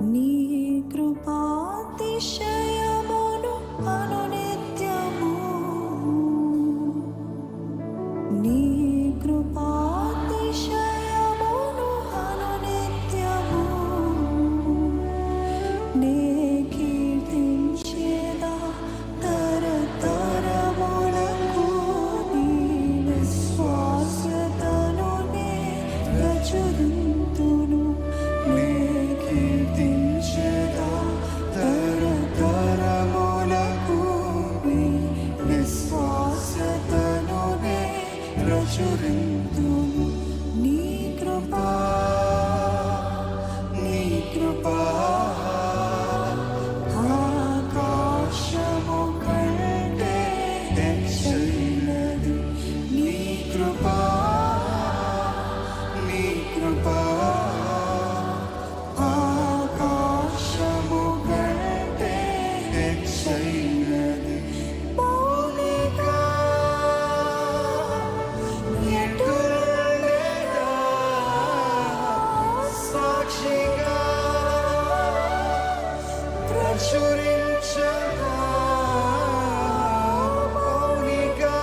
నీ కృపాతిశయమును అనునిత్యము, నీ కృపాతిశయమును అనునిత్యము నే కీర్తించేదా తరతరములకు. నీ విశ్వాస్యతను నే ప్రచురింతును, నే కీర్తించేదా తరతరములకు. నీ విశ్వాస్యతను నే ప్రచురింతును. నీ కృపా, నీ కృపా ఆకాశము కంటే హెచ్చైనది. నీ కృపా, నీ కృపా ఆకాశము కంటే హెచ్చైనది. మౌనిగా ఎటులేదా సాక్షిగా ప్రచురించగా, మౌనిగా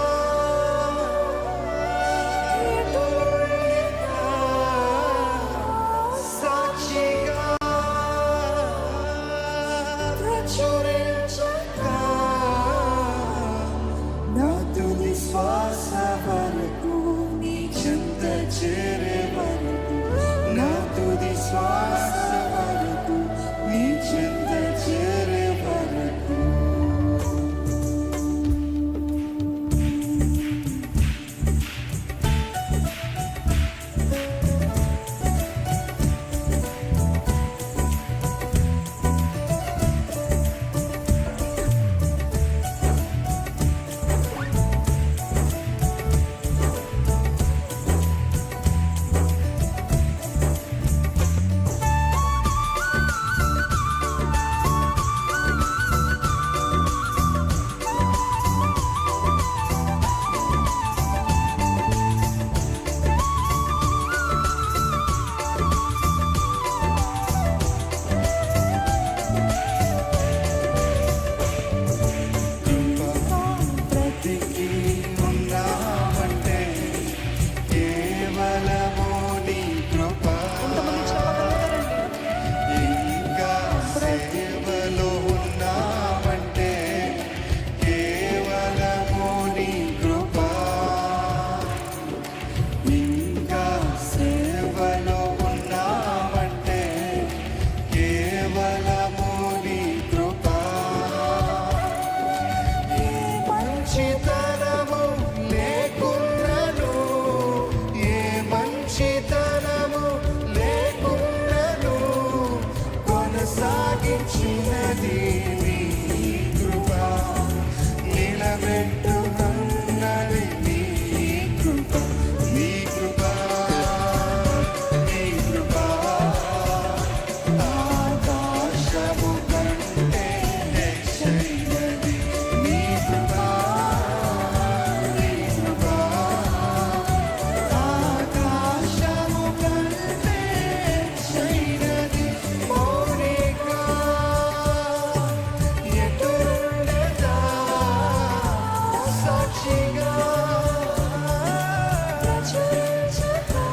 ఎటులేదా సాక్షిగా ప్రచురించగా, నా తుది శ్వాస వరకు నీ చెంత చేరే వరకు, నా తుది శ్వాస వరకు నీ చెంత చేరే వరకు. బ్రతికి ఉన్నామంటే కేవలము నీ కృప. ఇంకా సేవలో ఉన్నామంటే కేవలము నీ కృప. ఇంకా సేవలో ఉన్నామంటే కేవలము నీ కృప. మంచితనము లేకున్నను, ఏ మంచితనము లేకున్నను కొనసాగించినది నీ కృప. నిలబెట్టుకున్నది నీ కృప. నీ కృప, నీ కృప ఆకాశము కంటే హెచ్చైనది. నీ కృప, నీ కృప ఆకాశము కంటే హెచ్చైనది. మౌనిగా ఎటులేదా సాక్షిగా ప్రచురించగా,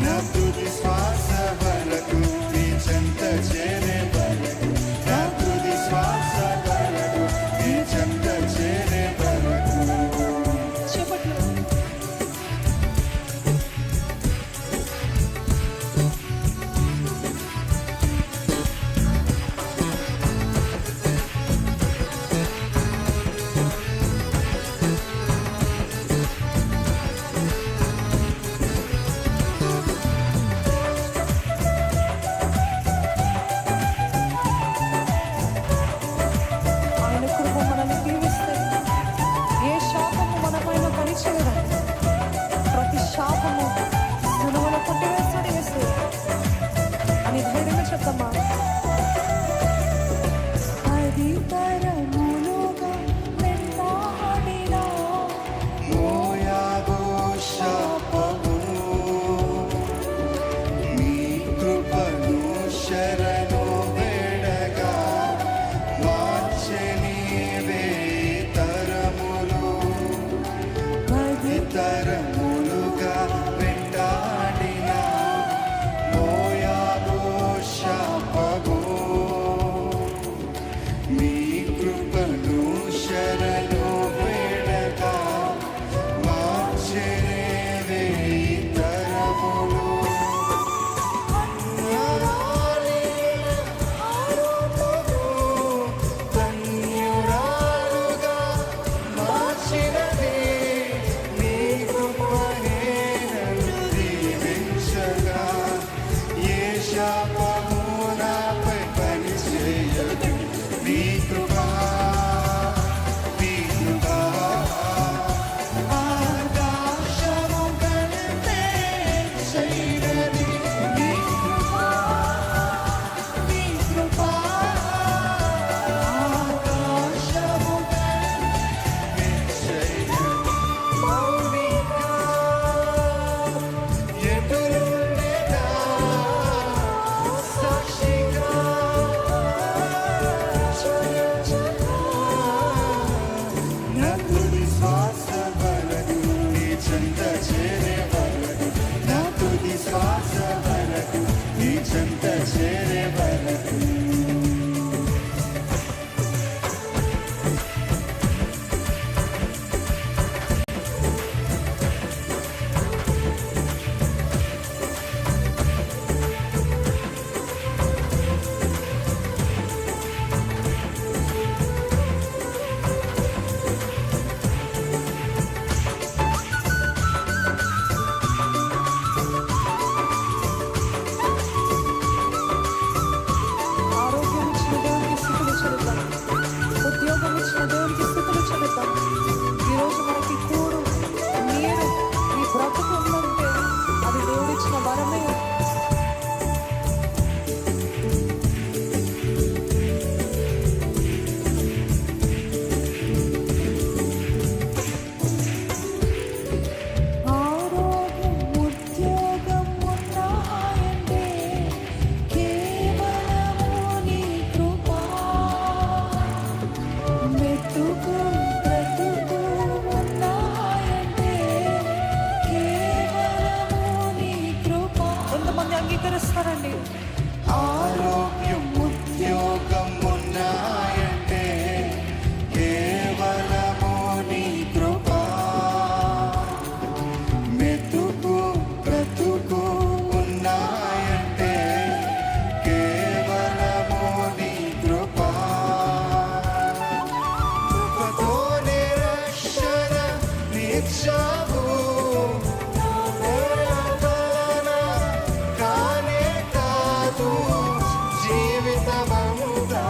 నా తుది శ్వాస వరకు నీ చెంత చేరే వరకు, నా తుది శ్వాస వరకు నీ చెంత చేరే వరకు. ఆయన కృప మనల్ని దీవిస్తే ఏ శాపము మన పైన పనిచేయదు. ప్రతి శాపము సిలువలో కొట్టివేస్తాడు యేసయ్య అని ధైర్యంగా చెప్తామా. అధికరములుగా వెంటాడిన మోయాబు శాపము నీ కృపను పాపము నాపై పనిచేయదు. నీ కృపా, నీ కృపా ఆకాశము కంటే చేయనిది. నీ కృపా, నీ కృపా ఆకాశము కంటే చేయనిది. మౌనిగా ఎదురుండేదా సాక్షిగా నా తుది శ్వాస వరకు నీ చెంత చేరే వరకు, నా తుది శ్వాస వరకు నీ చెంత చేరే వరకు. ఆరోగ్యం ఇచ్చిన దేవునికి స్తుతులు చెల్లిద్దాం. ఉద్యోగం ఇచ్చిన దేవునికి స్తుతులు చెల్లిద్దాం. ఈరోజు మనకి కూడు నీరు ఈ బ్రతుకు ఉందంటే అది దేవుడిచ్చిన వరమే. ఆరోగ్యం ఉద్యోగం ఉన్నాయంటే కేవలము నీ కృపా. మెట్టుకు బ్రతుకు ఉన్నాయంటే కేవలము నీ కృపా. ఎంతమంది అంగీకరిస్తారండి? ఆరోగ్యం ఉద్యోగం ఉన్నాయంటే కేవలము నీ కృపా. మెతుకు బ్రతుకు ఉన్నాయంటే కేవలము నీ కృపా. కృపతోనే రక్షణ నీచావు. వలన కానే కాదు జీవితమంతా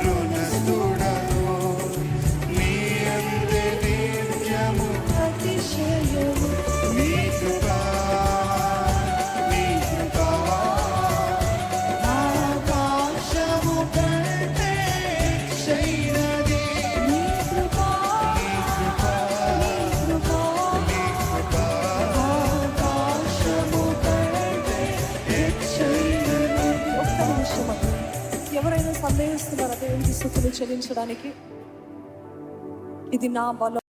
రుణస్థుడను. నీ అందే నిత్యము అతిశయము నీ కృపా, నీ కృపా ఆకాశము కంటే చేయనిది. నీ కృపా, నీ కృపా, నీ కృపా నీ కృపా ఆకాశము కంటే చేయనిది. ఒక్క నిమిషం అండి. ఎవరైనా సందేహిస్తున్నారా దేవునికి స్తుతులు చెల్లించడానికి? ఇది నా బలం.